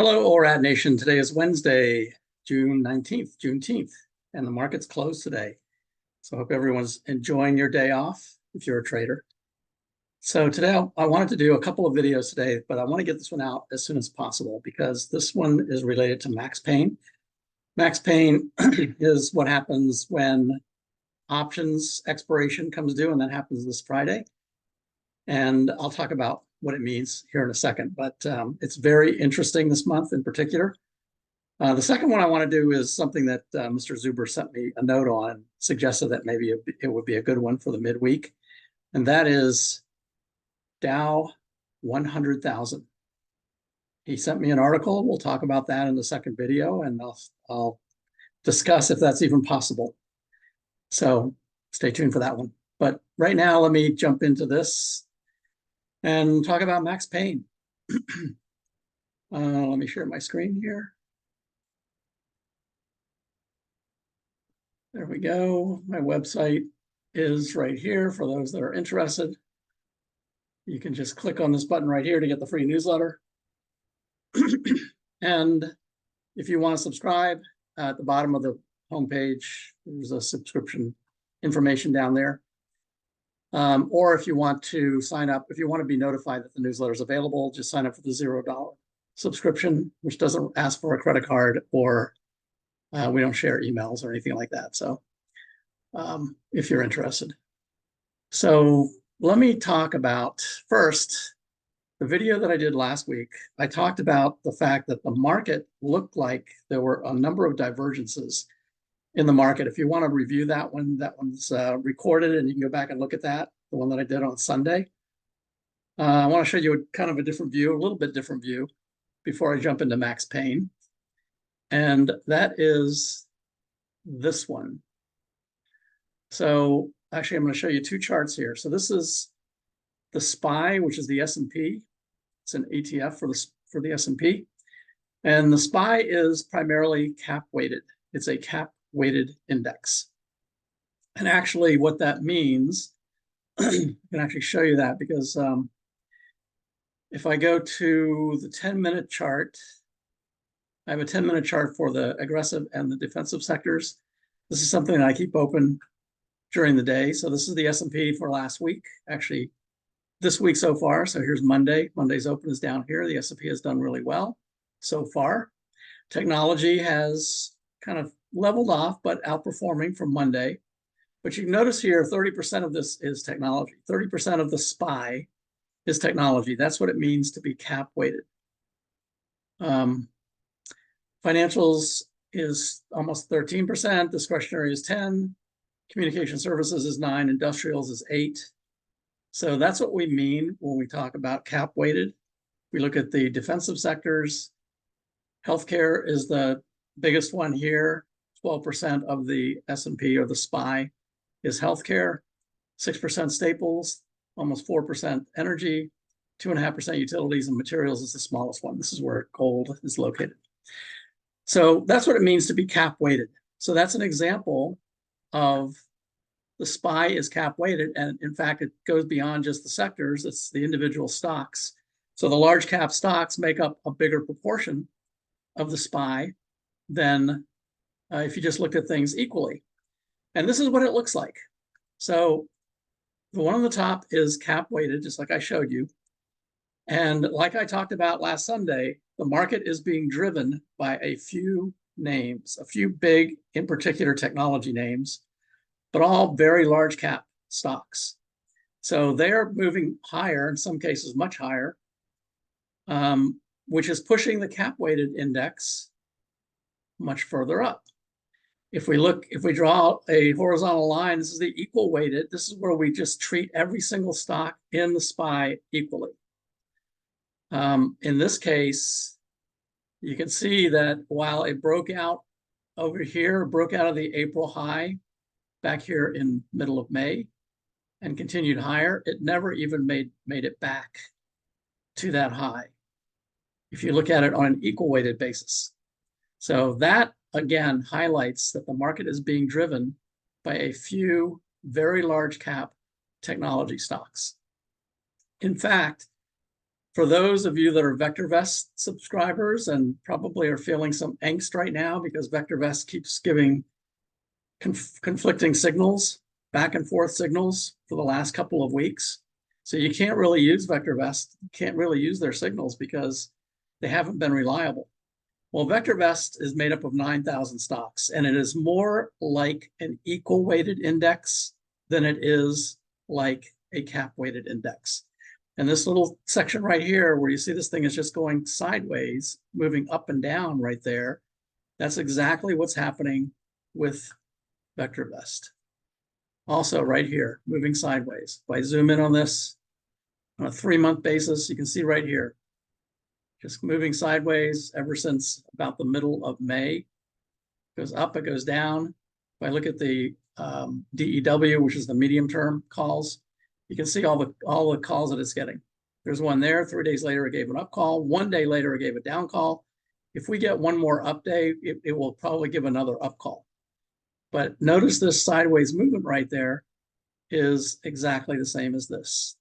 Hello, ORAD Nation. Today is Wednesday, June 19th, Juneteenth, and the market's closed today. So I hope everyone's enjoying your day off if you're a trader. So today I wanted to do a couple of videos today, but I want to get this one out as soon as possible because this one is related to max pain. Max pain is what happens when options expiration comes due, and that happens this Friday. And I'll talk about what it means here in a second, but it's very interesting this month in particular. The second one I want to do is something that Mr. Zuber sent me a note on and suggested that maybe it would be a good one for the midweek, and that is Dow 100,000. He sent me an article. We'll talk about that in the second video, and I'll discuss if that's even possible. So stay tuned for that one. But right now, let me jump into this and talk about max pain. Let me share my screen here. There we go. My website is right here for those that are interested. You can just click on this button right here to get the free newsletter. And if you want to subscribe, at the bottom of the homepage, there's a subscription information down there. Or if you want to sign up, if you want to be notified that the newsletter is available, just sign up for the $0 subscription, which doesn't ask for a credit card, or we don't share emails or anything like that. So if you're interested. So let me talk about first the video that I did last week. I talked about the fact that the market looked like there were a number of divergences in the market. If you want to review that one, that one's recorded, and you can go back and look at that, the one that I did on Sunday. I want to show you kind of a different view, a little bit different view, before I jump into max pain. And that is this one. So actually, I'm going to show you two charts here. So this is the SPY, which is the S&P. It's an ETF for the S&P. And the SPY is primarily cap weighted. It's a cap weighted index. And actually what that means, I can actually show you that because if I go to the 10-minute chart, I have a 10-minute chart for the aggressive and the defensive sectors. This is something that I keep open during the day. So this is the S&P for last week, actually this week so far. So here's Monday. Monday's open is down here. The S&P has done really well so far. Technology has kind of leveled off, but outperforming from Monday. But you can notice here, 30% of this is technology. 30% of the SPY is technology. That's what it means to be cap weighted. Financials is almost 13%. Discretionary is 10. Communication services is 9. Industrials is 8. So that's what we mean when we talk about cap weighted. We look at the defensive sectors. Healthcare is the biggest one here. 12% of the S&P or the SPY is healthcare. 6% staples, almost 4% energy, 2.5% utilities, and materials is the smallest one. This is where gold is located. So that's what it means to be cap weighted. So that's an example of the SPY is cap weighted. And in fact, it goes beyond just the sectors. It's the individual stocks. So the large cap stocks make up a bigger proportion of the SPY than if you just looked at things equally. And this is what it looks like. So the one on the top is cap weighted, just like I showed you. And like I talked about last Sunday, the market is being driven by a few names, a few big, in particular, technology names, but all very large cap stocks. So they're moving higher, in some cases much higher, which is pushing the cap weighted index much further up. If we draw a horizontal line, this is the equal weighted. This is where we just treat every single stock in the SPY equally. In this case, you can see that while it broke out over here, broke out of the April high back here in middle of May and continued higher, it never even made it back to that high if you look at it on an equal weighted basis. So that again highlights that the market is being driven by a few very large cap technology stocks. In fact, For those of you that are VectorVest subscribers and probably are feeling some angst right now because VectorVest keeps giving conflicting signals, back and forth signals for the last couple of weeks. So you can't really use VectorVest, you can't really use their signals because they haven't been reliable. Well, VectorVest is made up of 9,000 stocks, and it is more like an equal weighted index than it is like a cap weighted index. And this little section right here where you see this thing is just going sideways, moving up and down right there, that's exactly what's happening with VectorVest. Also right here, moving sideways. If I zoom in on this on a 3-month basis, you can see right here, just moving sideways ever since about the middle of May. It goes up, it goes down. If I look at the DEW, which is the medium term calls, you can see all the calls that it's getting. There's one there. 3 days later, it gave an up call. 1 day later, it gave a down call. If we get one more up day, it will probably give another up call. But notice this sideways movement right there is exactly the same as this.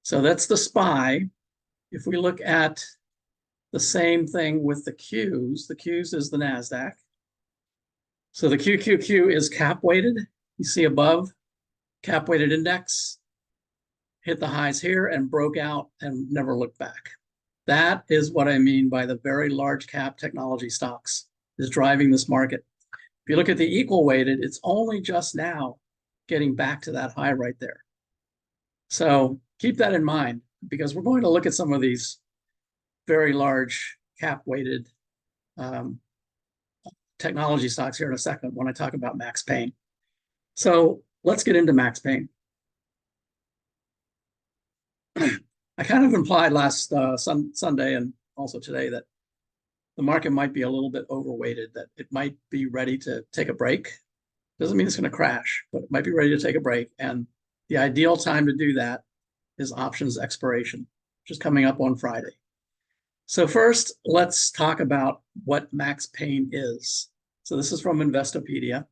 So that's the SPY. If we look at the same thing with the Qs is the NASDAQ. So the QQQ is cap weighted. You see above, cap weighted index, hit the highs here and broke out and never looked back. That is what I mean by the very large cap technology stocks is driving this market. If you look at the equal weighted, it's only just now getting back to that high right there. So keep that in mind because we're going to look at some of these very large cap weighted technology stocks here in a second when I talk about Max Payne. So let's get into Max Payne. I kind of implied last Sunday and also today that the market might be a little bit overweighted, that it might be ready to take a break. Doesn't mean it's going to crash, but it might be ready to take a break. And the ideal time to do that is options expiration, which is coming up on Friday. So first, let's talk about what Max Payne is. So this is from Investopedia.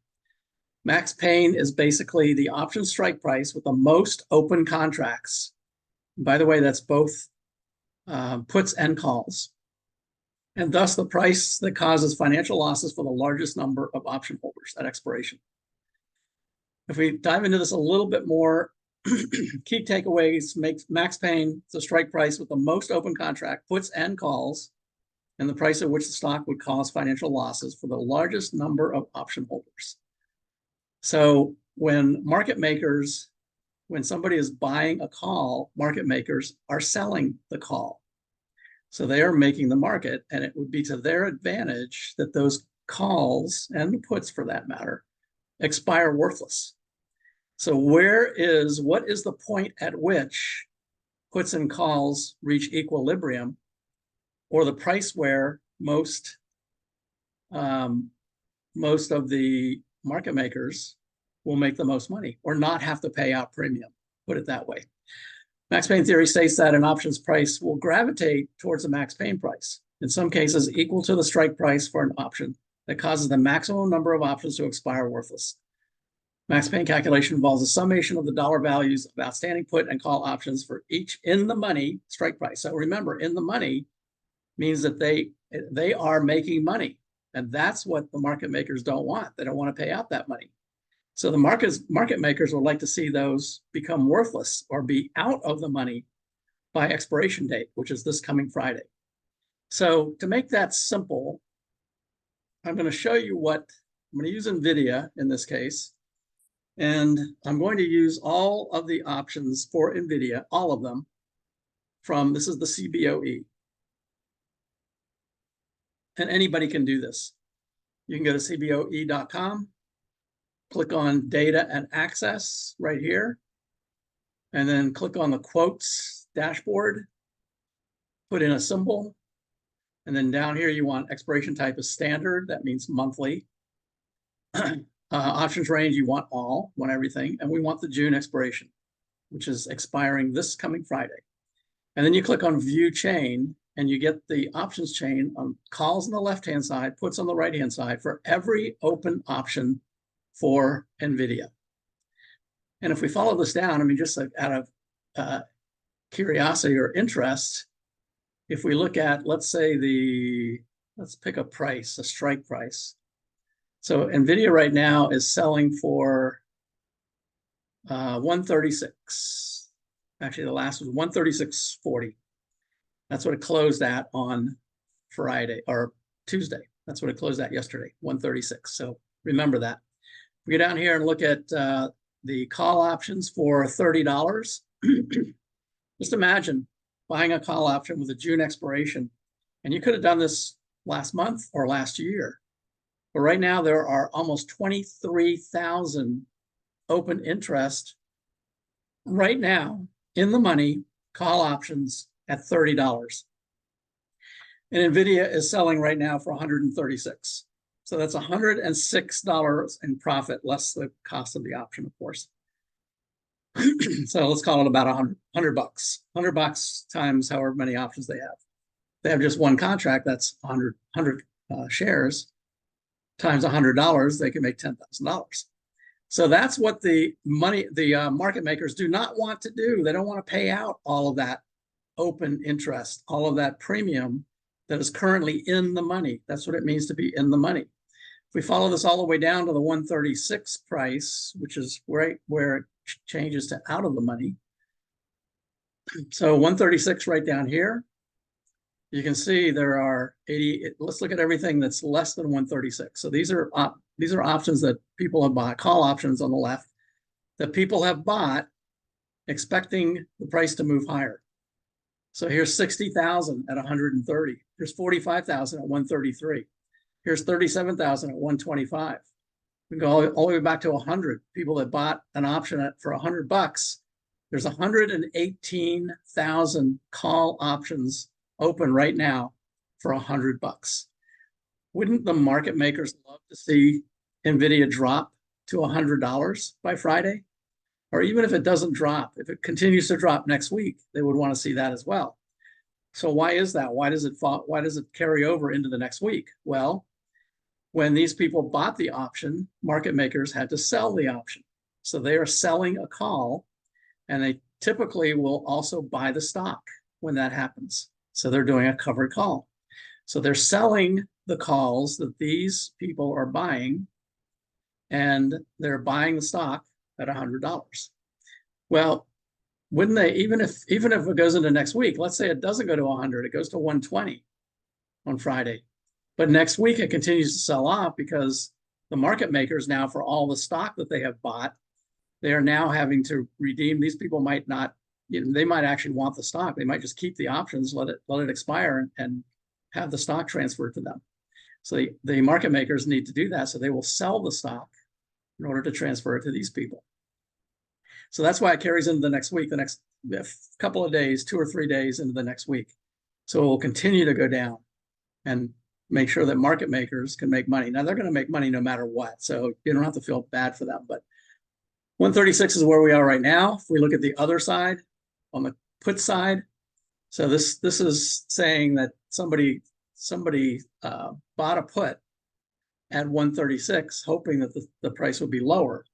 Max Payne is basically the option strike price with the most open contracts. By the way, that's both puts and calls. And thus the price that causes financial losses for the largest number of option holders at expiration. If we dive into this a little bit more, key takeaways: makes Max Payne the strike price with the most open contract, puts and calls, and the price at which the stock would cause financial losses for the largest number of option holders. So when somebody is buying a call, market makers are selling the call. So they are making the market, and it would be to their advantage that those calls, and the puts for that matter, expire worthless. So what is the point at which puts and calls reach equilibrium, or the price where most of the market makers will make the most money or not have to pay out premium, put it that way. Max Payne theory states that an options price will gravitate towards the Max Payne price, in some cases equal to the strike price for an option that causes the maximum number of options to expire worthless. Max Payne calculation involves a summation of the dollar values of outstanding put and call options for each in the money strike price. So remember, in the money means that they are making money, and that's what the market makers don't want. They don't want to pay out that money. So the market makers would like to see those become worthless or be out of the money by expiration date, which is this coming Friday. So to make that simple, I'm going to show you I'm going to use NVIDIA in this case, and I'm going to use all of the options for NVIDIA, all of them, this is the CBOE. And anybody can do this. You can go to cboe.com. Click on Data and Access right here, and then click on the Quotes dashboard, put in a symbol, and then down here you want expiration type as standard. That means monthly. Options range, you want everything, and we want the June expiration, which is expiring this coming Friday. And then you click on View Chain, and you get the options chain on calls on the left-hand side, puts on the right-hand side for every open option for NVIDIA. And if we follow this down, I mean, just like out of curiosity or interest, if we look at, let's say let's pick a price, a strike price. So NVIDIA right now is selling for 136. Actually, the last was 136.40. That's what it closed at on Friday or Tuesday. That's what it closed at yesterday, 136. So remember that. We go down here and look at the call options for $30. Just imagine buying a call option with a June expiration, and you could have done this last month or last year. But right now there are almost 23,000 open interest right now in the money call options at $30. And NVIDIA is selling right now for 136. So that's $106 in profit, less the cost of the option, of course. So let's call it about $100 bucks. $100 times however many options they have. If they have just one contract, that's 100 shares times $100, they can make $10,000. So that's what the market makers do not want to do. They don't want to pay out all of that open interest, all of that premium that is currently in the money. That's what it means to be in the money. If we follow this all the way down to the 136 price, which is right where it changes to out of the money. So 136 right down here, you can see there are 80. Let's look at everything that's less than 136. So these are options that people have bought, call options on the left, that people have bought expecting the price to move higher. So here's 60,000 at 130. Here's 45,000 at 133. Here's 37,000 at 125. We can go all the way back to 100. People that bought an option for $100. There's 118,000 call options open right now for $100. Wouldn't the market makers love to see NVIDIA drop to $100 by Friday? Or even if it doesn't drop, if it continues to drop next week, they would want to see that as well. So why is that? Why does it carry over into the next week? Well, when these people bought the option, market makers had to sell the option. So they are selling a call, and they typically will also buy the stock when that happens. So they're doing a covered call. So they're selling the calls that these people are buying, and they're buying the stock at $100. Well, wouldn't they, even if it goes into next week, let's say it doesn't go to 100, it goes to 120 on Friday. But next week it continues to sell off because the market makers now, for all the stock that they have bought, they are now having to redeem. These people might not, they might actually want the stock. They might just keep the options, let it expire, and have the stock transferred to them. So the market makers need to do that. So they will sell the stock in order to transfer it to these people. So that's why it carries into the next week, the next couple of days, 2 or 3 days into the next week. So it will continue to go down and make sure that market makers can make money. Now, they're going to make money no matter what. So you don't have to feel bad for them. But 136 is where we are right now. If we look at the other side, on the put side, so this is saying that somebody bought a put at 136, hoping that the price would be lower.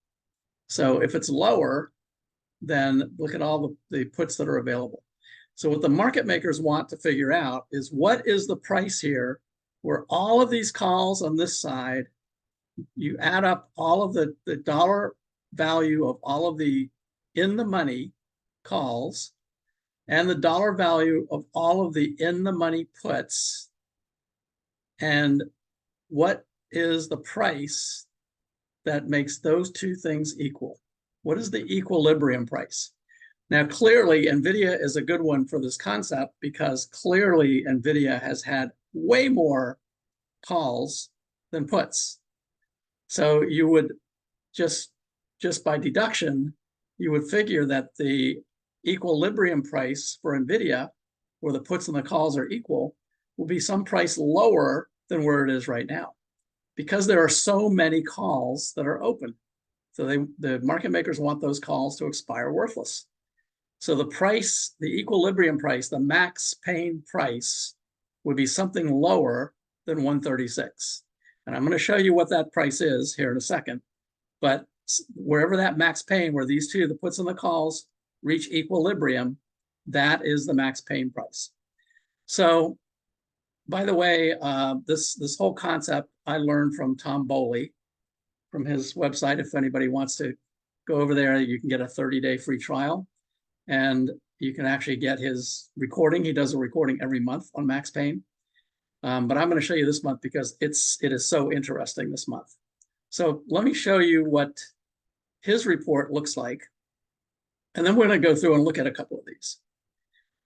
So if it's lower, then look at all the puts that are available. So what the market makers want to figure out is, what is the price here where all of these calls on this side, you add up all of the dollar value of all of the in the money calls and the dollar value of all of the in the money puts, and what is the price that makes those two things equal? What is the equilibrium price? Now, clearly, NVIDIA is a good one for this concept, because clearly NVIDIA has had way more calls than puts. So you would just by deduction, you would figure that the equilibrium price for NVIDIA, where the puts and the calls are equal, will be some price lower than where it is right now, because there are so many calls that are open. So the market makers want those calls to expire worthless. So the price, the equilibrium price, the max pain price, would be something lower than 136. And I'm going to show you what that price is here in a second. But wherever that max pain, where these two, the puts and the calls, reach equilibrium, that is the max pain price. So, by the way, this whole concept I learned from Tom Bowley from his website. If anybody wants to go over there, you can get a 30-day free trial, and you can actually get his recording. He does a recording every month on Max Payne. But I'm going to show you this month because it is so interesting this month. So let me show you what his report looks like. And then we're going to go through and look at a couple of these.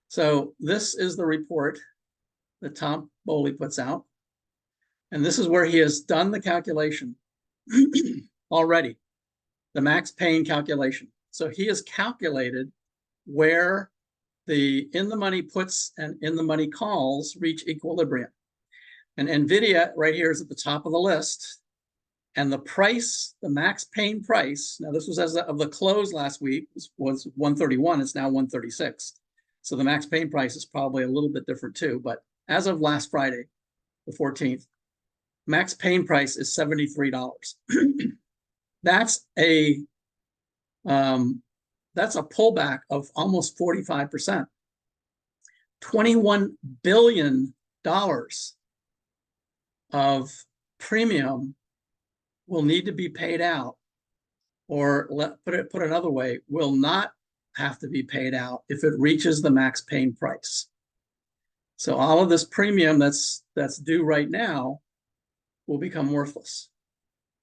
So this is the report that Tom Bowley puts out. And this is where he has done the calculation already, the Max Payne calculation. So he has calculated where the in-the-money puts and in-the-money calls reach equilibrium. And NVIDIA right here is at the top of the list. And the price, the Max Payne price, now this was as of the close last week, was 131. It's now 136. So the Max Payne price is probably a little bit different too. But as of last Friday, the 14th, Max Payne price is $73. That's a pullback of almost 45%. $21 billion of premium will need to be paid out, or put another way, will not have to be paid out if it reaches the Max Payne price. So all of this premium that's due right now will become worthless,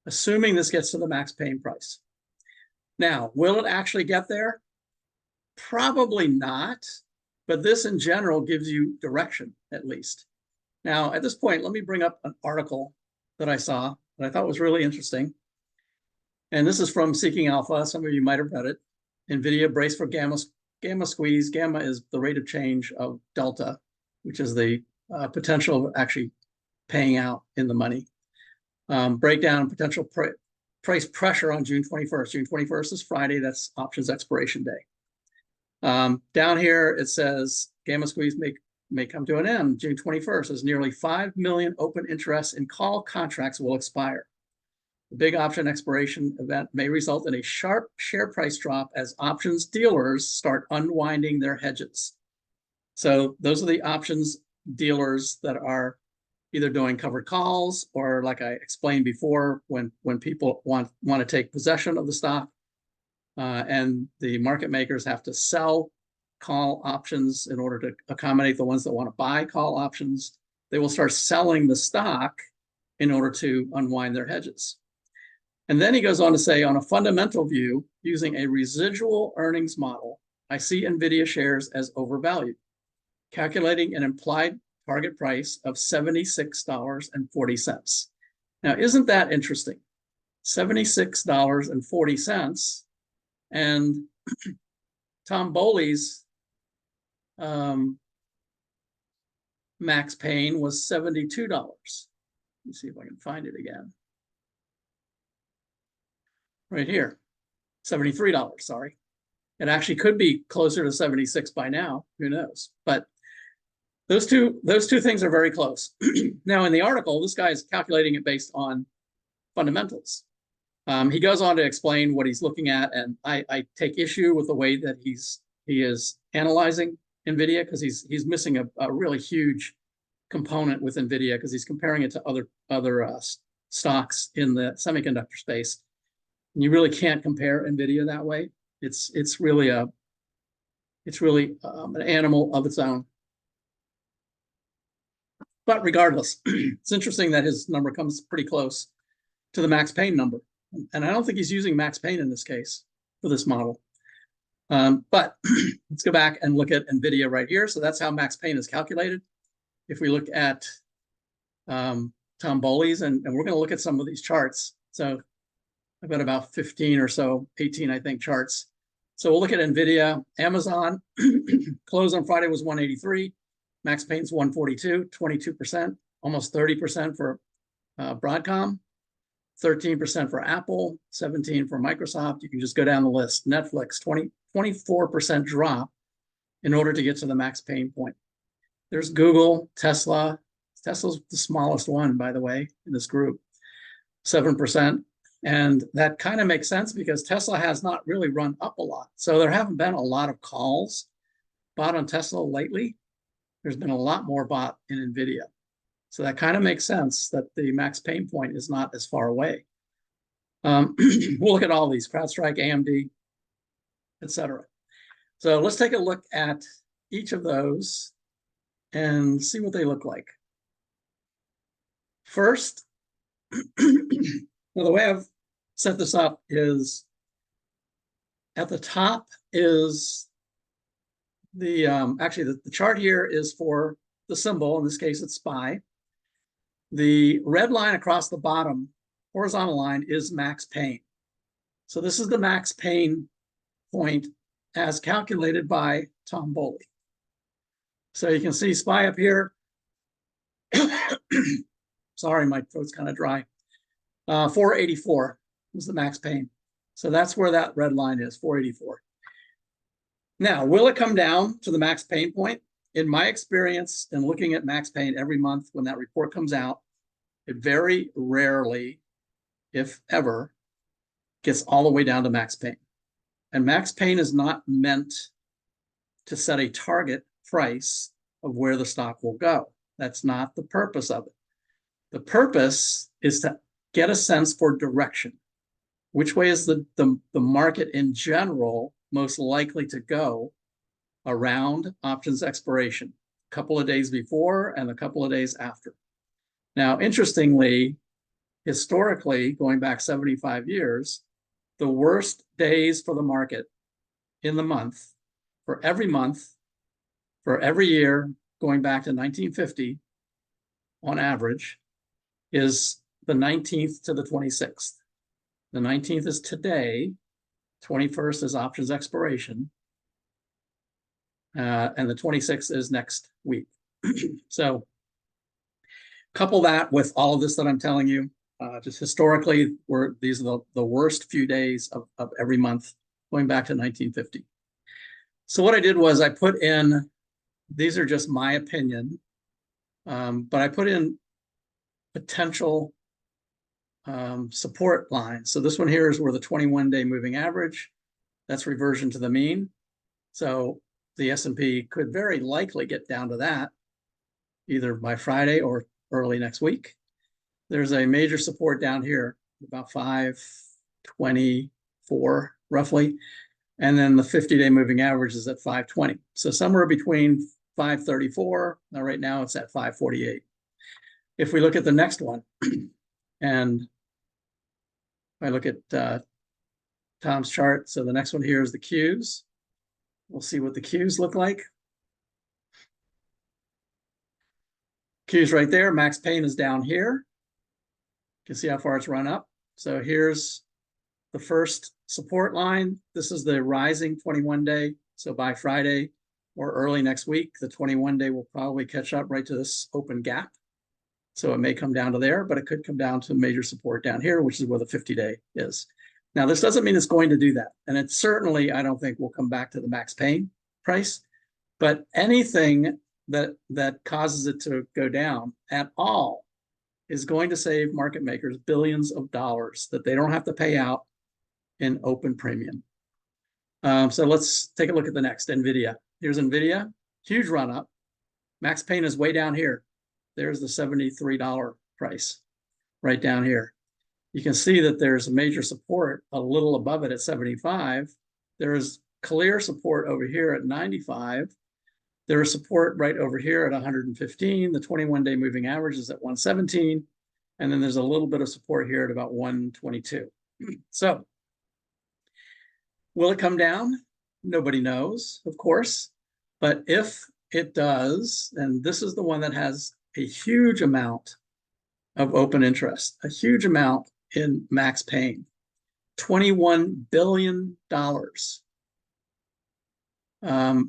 assuming this gets to the Max Payne price. Now, will it actually get there? Probably not, but this in general gives you direction at least. Now, at this point, let me bring up an article that I saw that I thought was really interesting. And this is from Seeking Alpha. Some of you might have read it. NVIDIA brace for gamma squeeze. Gamma is the rate of change of delta, which is the potential of actually paying out in the money. Breakdown potential price pressure on June 21st. June 21st is Friday. That's options expiration day. Down here, it says gamma squeeze may come to an end. June 21st, as nearly 5 million open interests in call contracts will expire. The big option expiration event may result in a sharp share price drop as options dealers start unwinding their hedges. So those are the options dealers that are either doing covered calls, or like I explained before, when people want to take possession of the stock, and the market makers have to sell call options in order to accommodate the ones that want to buy call options. They will start selling the stock in order to unwind their hedges. And then he goes on to say, on a fundamental view, using a residual earnings model, I see NVIDIA shares as overvalued, calculating an implied target price of $76.40. Now, isn't that interesting? $76.40, and Tom Bowley's Max Payne was $72. Let me see if I can find it again. Right here, $73, sorry. It actually could be closer to 76 by now, who knows? But those two things are very close. Now, in the article, this guy is calculating it based on fundamentals. He goes on to explain what he's looking at, and I take issue with the way that he is analyzing NVIDIA, because he's missing a really huge component with NVIDIA, because he's comparing it to other stocks in the semiconductor space. And you really can't compare NVIDIA that way. It's really an animal of its own. But regardless, it's interesting that his number comes pretty close to the Max Payne number. And I don't think he's using Max Payne in this case for this model. But let's go back and look at NVIDIA right here. So that's how Max Payne is calculated. If we look at Tom Bowley's, and we're going to look at some of these charts. So I've got about 15 or so, 18, I think, charts. So we'll look at NVIDIA. Amazon, close on Friday was 183. Max Payne's 142, 22%, almost 30% for Broadcom, 13% for Apple, 17% for Microsoft. You can just go down the list. Netflix, 24% drop in order to get to the Max Payne point. There's Google, Tesla. Tesla's the smallest one, by the way, in this group, 7%. And that kind of makes sense because Tesla has not really run up a lot. So there haven't been a lot of calls bought on Tesla lately. there's been a lot more bought in NVIDIA. So that kind of makes sense that the max pain point is not as far away. We'll look at all these, CrowdStrike, AMD, etc. So let's take a look at each of those and see what they look like. First, well, the way I've set this up is at the top is the, actually the chart here is for the symbol, in this case it's SPY. The red line across the bottom, horizontal line, is max pain. So this is the max pain point as calculated by Tom Bowley. So you can see SPY up here. Sorry, my throat's kind of dry. 484 was the max pain. So that's where that red line is, 484. Now, will it come down to the max pain point? In my experience, in looking at max pain every month when that report comes out, it very rarely, if ever, gets all the way down to max pain. And max pain is not meant to set a target price of where the stock will go. That's not the purpose of it. The purpose is to get a sense for direction. Which way is the market in general most likely to go around options expiration? A couple of days before and a couple of days after. Now, interestingly, historically, going back 75 years, the worst days for the market in the month, for every year, going back to 1950, on average, is the 19th to the 26th. The 19th is today, 21st is options expiration, and the 26th is next week. So couple that with all of this that I'm telling you, just historically, these are the worst few days of every month, going back to 1950. So what I did was I put in, these are just my opinion, but I put in potential support lines. So this one here is where the 21-day moving average, that's reversion to the mean. So the S&P could very likely get down to that either by Friday or early next week. There's a major support down here, about 524 roughly. And then the 50-day moving average is at 520. So somewhere between 534, now right now it's at 548. If we look at the next one, and if I look at Tom's chart, so the next one here is the Qs. We'll see what the Qs look like. Qs right there, max pain is down here. You can see how far it's run up. So here's the first support line. This is the rising 21-day. So by Friday or early next week, the 21-day will probably catch up right to this open gap. So it may come down to there, but it could come down to major support down here, which is where the 50-day is. Now, this doesn't mean it's going to do that. And it certainly, I don't think, will come back to the max pain price. But anything that causes it to go down at all is going to save market makers billions of dollars that they don't have to pay out in open premium. So let's take a look at the next, NVIDIA. Here's NVIDIA, huge run up. Max pain is way down here. There's the $73 price right down here. You can see that there's a major support a little above it at 75. There's clear support over here at 95. There is support right over here at 115. The 21-day moving average is at 117. And then there's a little bit of support here at about 122. So will it come down? Nobody knows, of course. But if it does, and this is the one that has a huge amount of open interest, a huge amount in max pain, $21 billion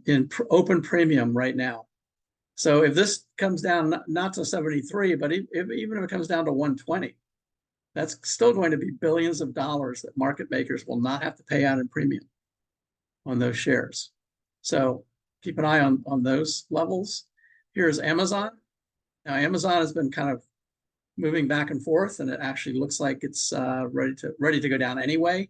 in open premium right now. So if this comes down not to 73, but even if it comes down to 120, that's still going to be billions of dollars that market makers will not have to pay out in premium on those shares. So keep an eye on those levels. Here's Amazon. Now, Amazon has been kind of moving back and forth, and it actually looks like it's ready to go down anyway.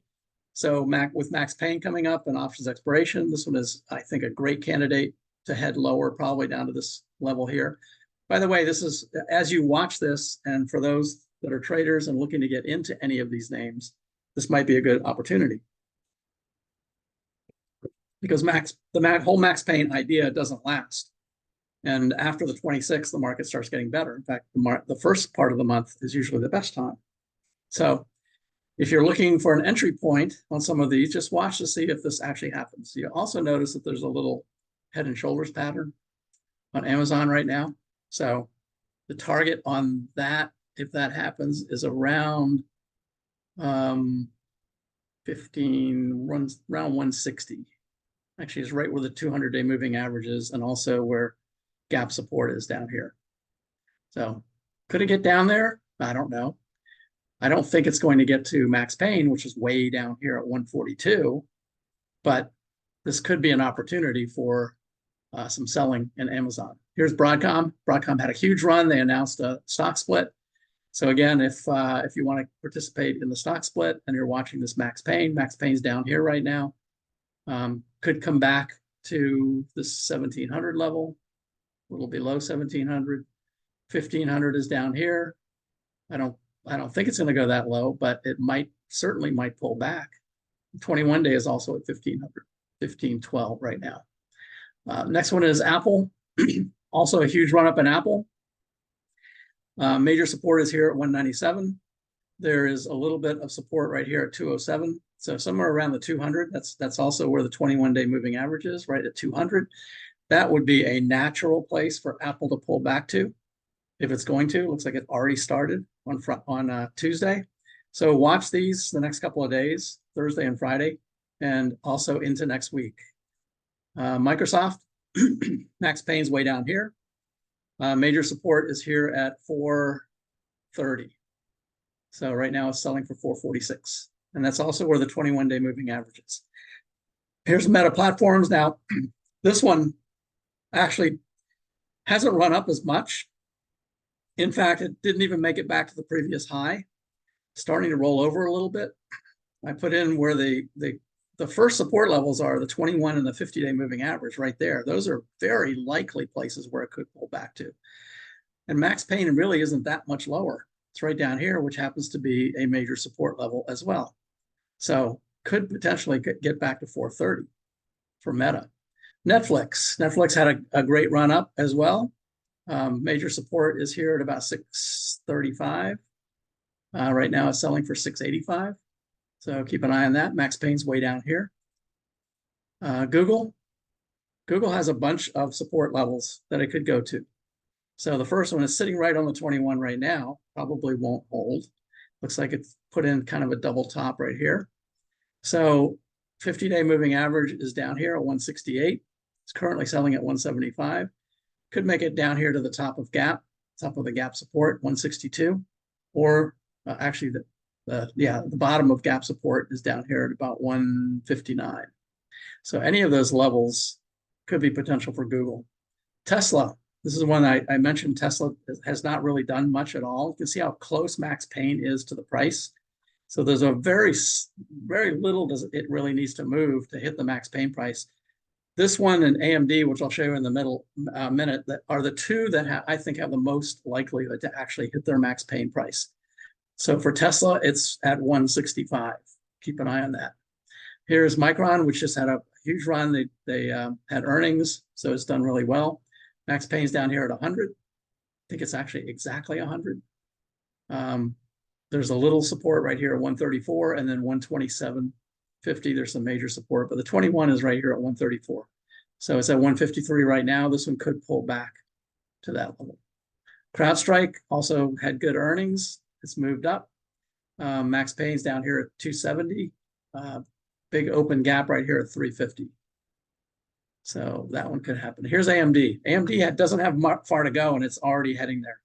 So with max pain coming up and options expiration, this one is, I think, a great candidate to head lower, probably down to this level here. By the way, this is, as you watch this, and for those that are traders and looking to get into any of these names, this might be a good opportunity. Because the whole max pain idea doesn't last. And after the 26th, the market starts getting better. In fact, the first part of the month is usually the best time. So if you're looking for an entry point on some of these, just watch to see if this actually happens. You also notice that there's a little head and shoulders pattern on Amazon right now. So the target on that, if that happens, is around 15, runs around 160. Actually, is right where the 200-day moving average is, and also where gap support is down here. So could it get down there? I don't know. I don't think it's going to get to max pain, which is way down here at 142, but this could be an opportunity for some selling in Amazon. Here's Broadcom. Broadcom had a huge run. They announced a stock split. So again, if you want to participate in the stock split and you're watching this max pain's down here right now. Could come back to the 1700 level, a little below 1700. 1500 is down here. I don't think it's going to go that low, but it certainly might pull back. 21-day is also at 1500, 1512 right now. Next one is Apple. Also a huge run up in Apple. Major support is here at 197. There is a little bit of support right here at 207. So somewhere around the 200, that's also where the 21-day moving average is, right at 200. That would be a natural place for Apple to pull back to if it's going to. Looks like it already started on Tuesday. So watch these the next couple of days, Thursday and Friday, and also into next week. Microsoft, max pain's way down here. Major support is here at 430. So right now it's selling for 446. And that's also where the 21-day moving average is. Here's Meta Platforms. Now, this one actually hasn't run up as much. In fact, it didn't even make it back to the previous high. Starting to roll over a little bit. I put in where the first support levels are, the 21 and the 50-day moving average right there. Those are very likely places where it could pull back to. And max pain really isn't that much lower. It's right down here, which happens to be a major support level as well. So could potentially get back to 430 for Meta. Netflix had a great run up as well. Major support is here at about 635. Right now it's selling for 685. So keep an eye on that. Max pain's way down here. Google has a bunch of support levels that it could go to. So the first one is sitting right on the 21 right now, probably won't hold. Looks like it's put in kind of a double top right here. So 50-day moving average is down here at 168. It's currently selling at 175. Could make it down here to the top of the gap support, 162. Or actually the bottom of gap support is down here at about 159. So any of those levels could be potential for Google. Tesla. This is one I mentioned. Tesla has not really done much at all. You can see how close max pain is to the price. So there's a very little does it really needs to move to hit the max pain price. This one and AMD, which I'll show you in the middle minute, that are the two that I think have the most likelihood to actually hit their max pain price. So for Tesla, it's at 165. Keep an eye on that. Here's Micron, which just had a huge run. They had earnings, so it's done really well. Max pain's down here at 100. I think it's actually exactly 100. There's a little support right here at 134, and then 127.50. There's some major support, but the 21 is right here at 134. So it's at 153 right now. This one could pull back to that level. CrowdStrike also had good earnings. It's moved up. Max pain's down here at 270. Big open gap right here at 350. So that one could happen. Here's AMD. AMD doesn't have far to go, and it's already heading there.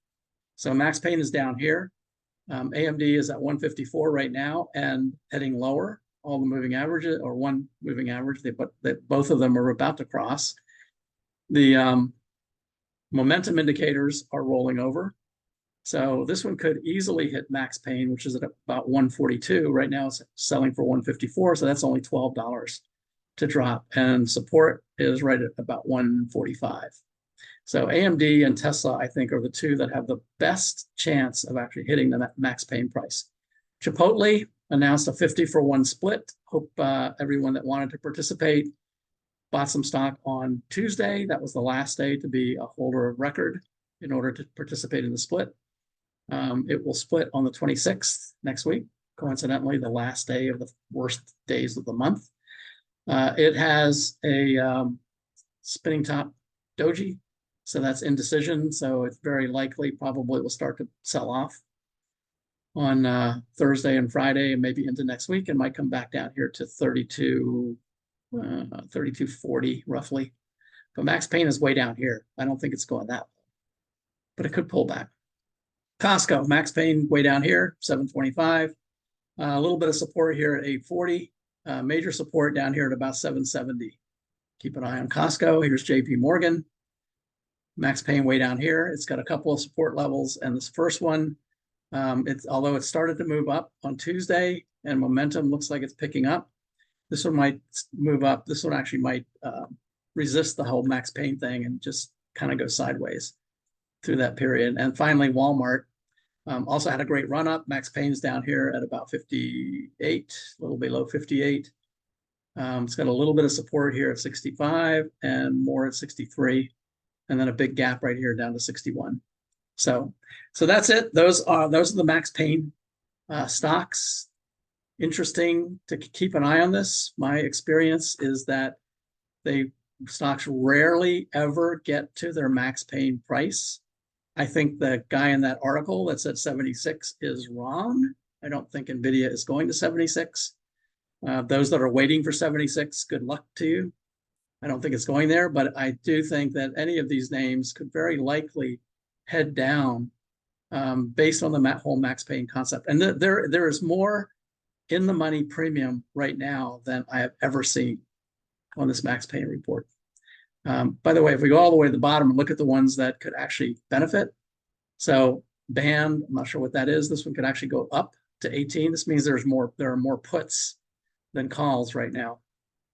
So max pain is down here. AMD is at 154 right now and heading lower. All the moving averages, or one moving average, both of them are about to cross. The momentum indicators are rolling over. So this one could easily hit max pain, which is at about 142. Right now it's selling for 154, so that's only $12 to drop. And support is right at about 145. So AMD and Tesla, I think, are the two that have the best chance of actually hitting the max pain price. Chipotle announced a 50-for-1 split. Hope everyone that wanted to participate bought some stock on Tuesday. That was the last day to be a holder of record in order to participate in the split. It will split on the 26th next week, coincidentally, the last day of the worst days of the month. It has a spinning top doji, so that's indecision. So it's very likely, probably will start to sell off on Thursday and Friday, and maybe into next week, and might come back down here to 32.40 roughly. But max pain is way down here. I don't think it's going that low, but it could pull back. Costco, max pain way down here, 725. A little bit of support here at 840. Major support down here at about 770. Keep an eye on Costco. Here's JP Morgan. Max pain way down here. It's got a couple of support levels, and this first one, although it started to move up on Tuesday and momentum looks like it's picking up, this one might move up. This one actually might resist the whole max pain thing and just kind of go sideways through that period. And finally, Walmart also had a great run up. Max pain's down here at about 58, a little below 58. It's got a little bit of support here at 65 and more at 63, and then a big gap right here down to 61. So that's it. Those are the max pain stocks. Interesting to keep an eye on this. My experience is that stocks rarely ever get to their max pain price. I think the guy in that article that said 76 is wrong. I don't think NVIDIA is going to 76. Those that are waiting for 76, good luck to you. I don't think it's going there, but I do think that any of these names could very likely head down based on the whole max pain concept. And there is more in the money premium right now than I have ever seen on this max pain report. By the way, if we go all the way to the bottom and look at the ones that could actually benefit, so band, I'm not sure what that is. This one could actually go up to 18. This means there are more puts than calls right now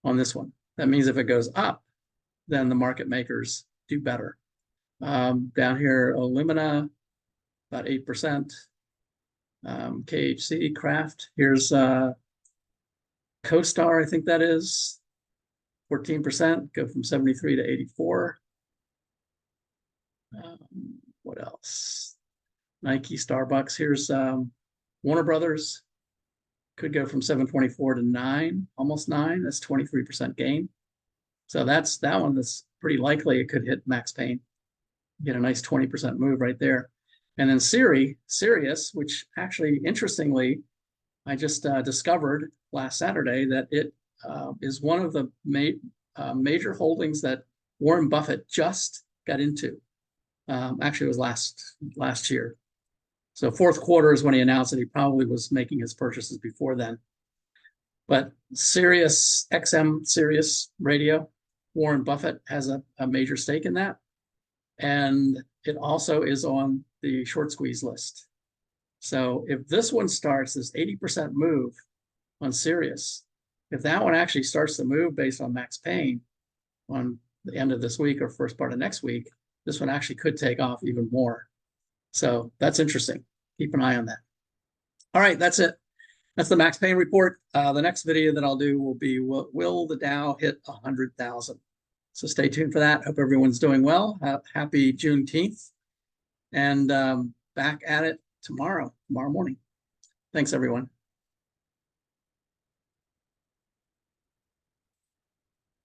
on this one. That means if it goes up, then the market makers do better. Down here, Illumina, about 8%. KHC, Kraft, here's CoStar, I think that is, 14%, go from 73 to 84. What else? Nike, Starbucks, here's Warner Brothers, could go from 724 to 9, almost 9. That's 23% gain. So that's that one that's pretty likely it could hit max pain. Get a nice 20% move right there. And then Sirius, which actually, interestingly, I just discovered last Saturday that it is one of the major holdings that Warren Buffett just got into. Actually, it was last year. So fourth quarter is when he announced that he probably was making his purchases before then. But Sirius XM, Sirius Radio, Warren Buffett has a major stake in that. And it also is on the short squeeze list. So if this one starts, this 80% move on Sirius, if that one actually starts to move based on max pain on the end of this week or first part of next week, this one actually could take off even more. So that's interesting. Keep an eye on that. All right, that's it. That's the max pain report. The next video that I'll do will be, will the Dow hit 100,000? So stay tuned for that. Hope everyone's doing well. Happy Juneteenth. And back at it tomorrow morning. Thanks, everyone.